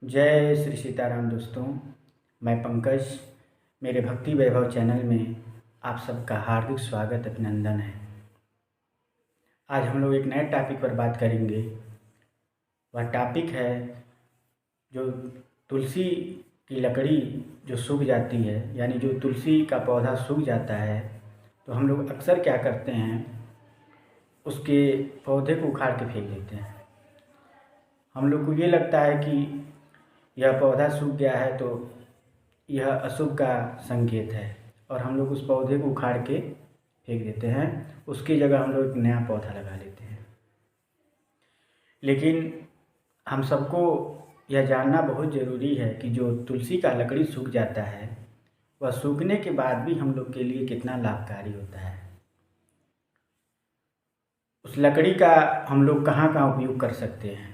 जय श्री सीताराम दोस्तों। मैं पंकज, मेरे भक्ति वैभव चैनल में आप सबका हार्दिक स्वागत अभिनंदन है। आज हम लोग एक नए टॉपिक पर बात करेंगे। वह टॉपिक है जो तुलसी की लकड़ी जो सूख जाती है, यानी जो तुलसी का पौधा सूख जाता है तो हम लोग अक्सर क्या करते हैं, उसके पौधे को उखाड़ के फेंक देते हैं। हम लोग को ये लगता है कि यह पौधा सूख गया है तो यह अशुभ का संकेत है और हम लोग उस पौधे को उखाड़ के फेंक देते हैं। उसकी जगह हम लोग एक नया पौधा लगा लेते हैं। लेकिन हम सबको यह जानना बहुत ज़रूरी है कि जो तुलसी का लकड़ी सूख जाता है वह सूखने के बाद भी हम लोग के लिए कितना लाभकारी होता है। उस लकड़ी का हम लोग कहाँ कहाँ उपयोग कर सकते हैं।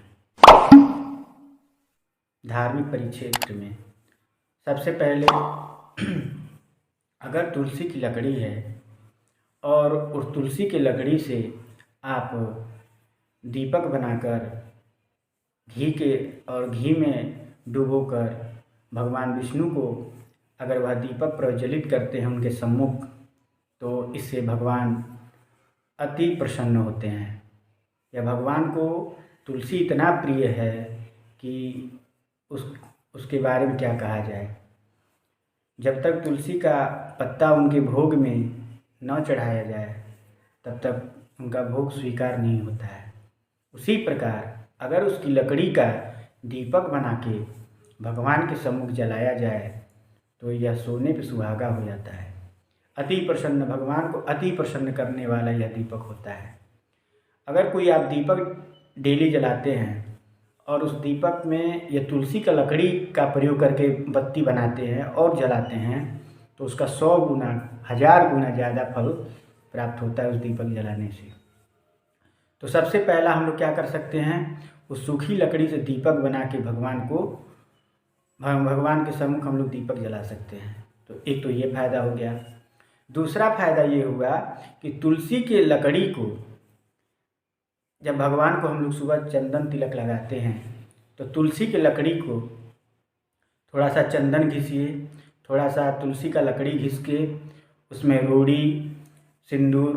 धार्मिक परिक्षेत्र में सबसे पहले अगर तुलसी की लकड़ी है और उस तुलसी की लकड़ी से आप दीपक बनाकर घी में डुबोकर भगवान विष्णु को अगर वह दीपक प्रज्वलित करते हैं उनके सम्मुख, तो इससे भगवान अति प्रसन्न होते हैं। यह भगवान को तुलसी इतना प्रिय है कि उसके बारे में क्या कहा जाए। जब तक तुलसी का पत्ता उनके भोग में न चढ़ाया जाए तब तक उनका भोग स्वीकार नहीं होता है। उसी प्रकार अगर उसकी लकड़ी का दीपक बना के भगवान के सम्मुख जलाया जाए तो यह सोने पे सुहागा हो जाता है। अति प्रसन्न, भगवान को अति प्रसन्न करने वाला यह दीपक होता है। अगर कोई आप दीपक डेली जलाते हैं और उस दीपक में ये तुलसी का लकड़ी का प्रयोग करके बत्ती बनाते हैं और जलाते हैं तो उसका 100 गुना 1000 गुना ज़्यादा फल प्राप्त होता है उस दीपक जलाने से। तो सबसे पहला हम लोग क्या कर सकते हैं, उस सूखी लकड़ी से दीपक बना के भगवान के सम्मुख हम लोग दीपक जला सकते हैं। तो एक तो ये फ़ायदा हो गया। दूसरा फ़ायदा ये हुआ कि तुलसी के लकड़ी को जब भगवान को हम लोग सुबह चंदन तिलक लगाते हैं तो तुलसी की लकड़ी को थोड़ा सा चंदन घिसिए, थोड़ा सा तुलसी का लकड़ी घिस के उसमें रोड़ी, सिंदूर,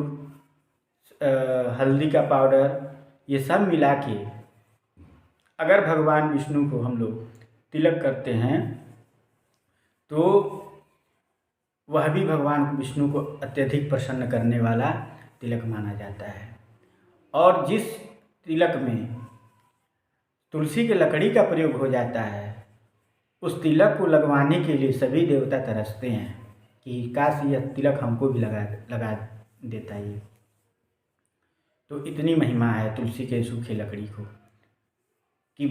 हल्दी का पाउडर, ये सब मिला के अगर भगवान विष्णु को हम लोग तिलक करते हैं तो वह भी भगवान विष्णु को अत्यधिक प्रसन्न करने वाला तिलक माना जाता है। और जिस तिलक में तुलसी की लकड़ी का प्रयोग हो जाता है उस तिलक को लगवाने के लिए सभी देवता तरसते हैं कि काश यह तिलक हमको भी लगा देता ये। तो इतनी महिमा है तुलसी के सूखे लकड़ी को कि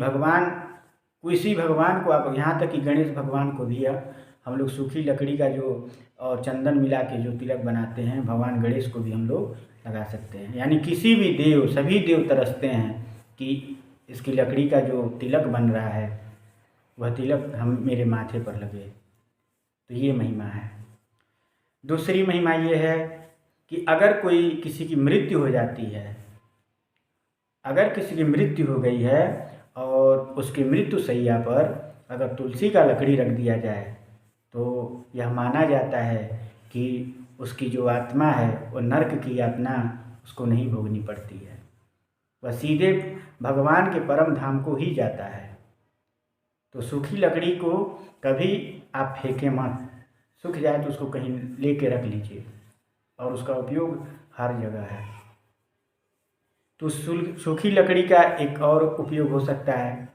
किसी भगवान को आप, यहाँ तक कि गणेश भगवान को भी हम लोग सूखी लकड़ी का जो और चंदन मिला के जो तिलक बनाते हैं, भगवान गणेश को भी हम लोग लगा सकते हैं। यानी किसी भी देव, सभी देव तरसते हैं कि इसकी लकड़ी का जो तिलक बन रहा है वह तिलक मेरे माथे पर लगे। तो ये महिमा है। दूसरी महिमा ये है कि अगर किसी की मृत्यु हो जाती है, अगर किसी की मृत्यु हो गई है और उसकी मृत्यु शैया पर अगर तुलसी का लकड़ी रख दिया जाए तो यह माना जाता है कि उसकी जो आत्मा है वो नरक की यातना उसको नहीं भोगनी पड़ती है, वह सीधे भगवान के परम धाम को ही जाता है। तो सूखी लकड़ी को कभी आप फेंकें मत, सूख जाए तो उसको कहीं लेके रख लीजिए और उसका उपयोग हर जगह है। तो सूखी लकड़ी का एक और उपयोग हो सकता है,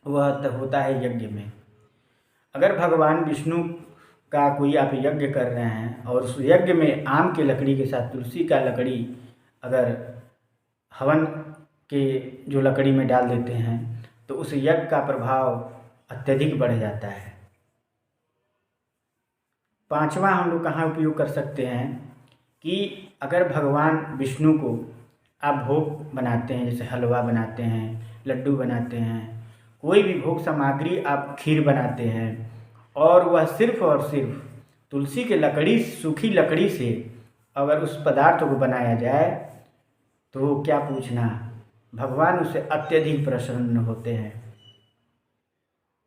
वह होता है यज्ञ में। अगर भगवान विष्णु का कोई आप यज्ञ कर रहे हैं और उस यज्ञ में आम के लकड़ी के साथ तुलसी का लकड़ी अगर हवन के जो लकड़ी में डाल देते हैं तो उस यज्ञ का प्रभाव अत्यधिक बढ़ जाता है। पांचवा हम लोग कहाँ उपयोग कर सकते हैं कि अगर भगवान विष्णु को आप भोग बनाते हैं, जैसे हलवा बनाते हैं, लड्डू बनाते हैं, कोई भी भोग सामग्री आप खीर बनाते हैं और वह सिर्फ और सिर्फ तुलसी के लकड़ी, सूखी लकड़ी से अगर उस पदार्थ को बनाया जाए तो क्या पूछना, भगवान उससे अत्यधिक प्रसन्न होते हैं।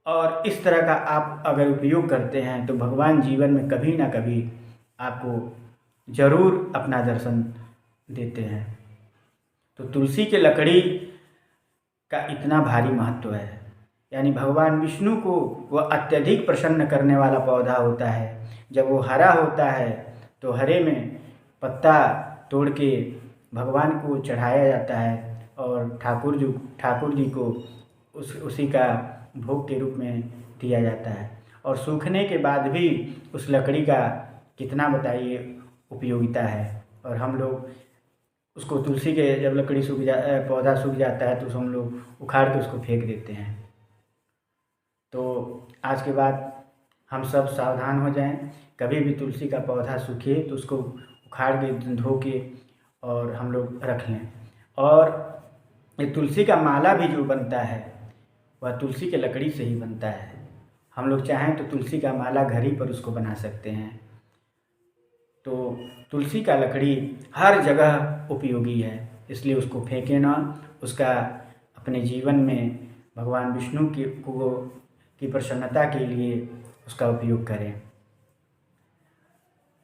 और इस तरह का आप अगर उपयोग करते हैं तो भगवान जीवन में कभी ना कभी आपको ज़रूर अपना दर्शन देते हैं। तो तुलसी के लकड़ी का इतना भारी महत्व है, यानी भगवान विष्णु को वह अत्यधिक प्रसन्न करने वाला पौधा होता है। जब वो हरा होता है तो हरे में पत्ता तोड़ के भगवान को चढ़ाया जाता है और ठाकुर जी को उसी का भोग के रूप में दिया जाता है। और सूखने के बाद भी उस लकड़ी का कितना बताइए उपयोगिता है। और हम लोग उसको तुलसी के जब लकड़ी पौधा सूख जाता है तो हम लोग उखाड़ के उसको फेंक देते हैं। तो आज के बाद हम सब सावधान हो जाएं, कभी भी तुलसी का पौधा सूखे तो उसको उखाड़ के धो के और हम लोग रख लें। और ये तुलसी का माला भी जो बनता है वह तुलसी के लकड़ी से ही बनता है। हम लोग चाहें तो तुलसी का माला घर ही पर उसको बना सकते हैं। तो तुलसी का लकड़ी हर जगह उपयोगी है, इसलिए उसको फेंकें ना, उसका अपने जीवन में भगवान विष्णु की प्रसन्नता के लिए उसका उपयोग करें।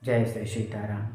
जय श्री सीताराम।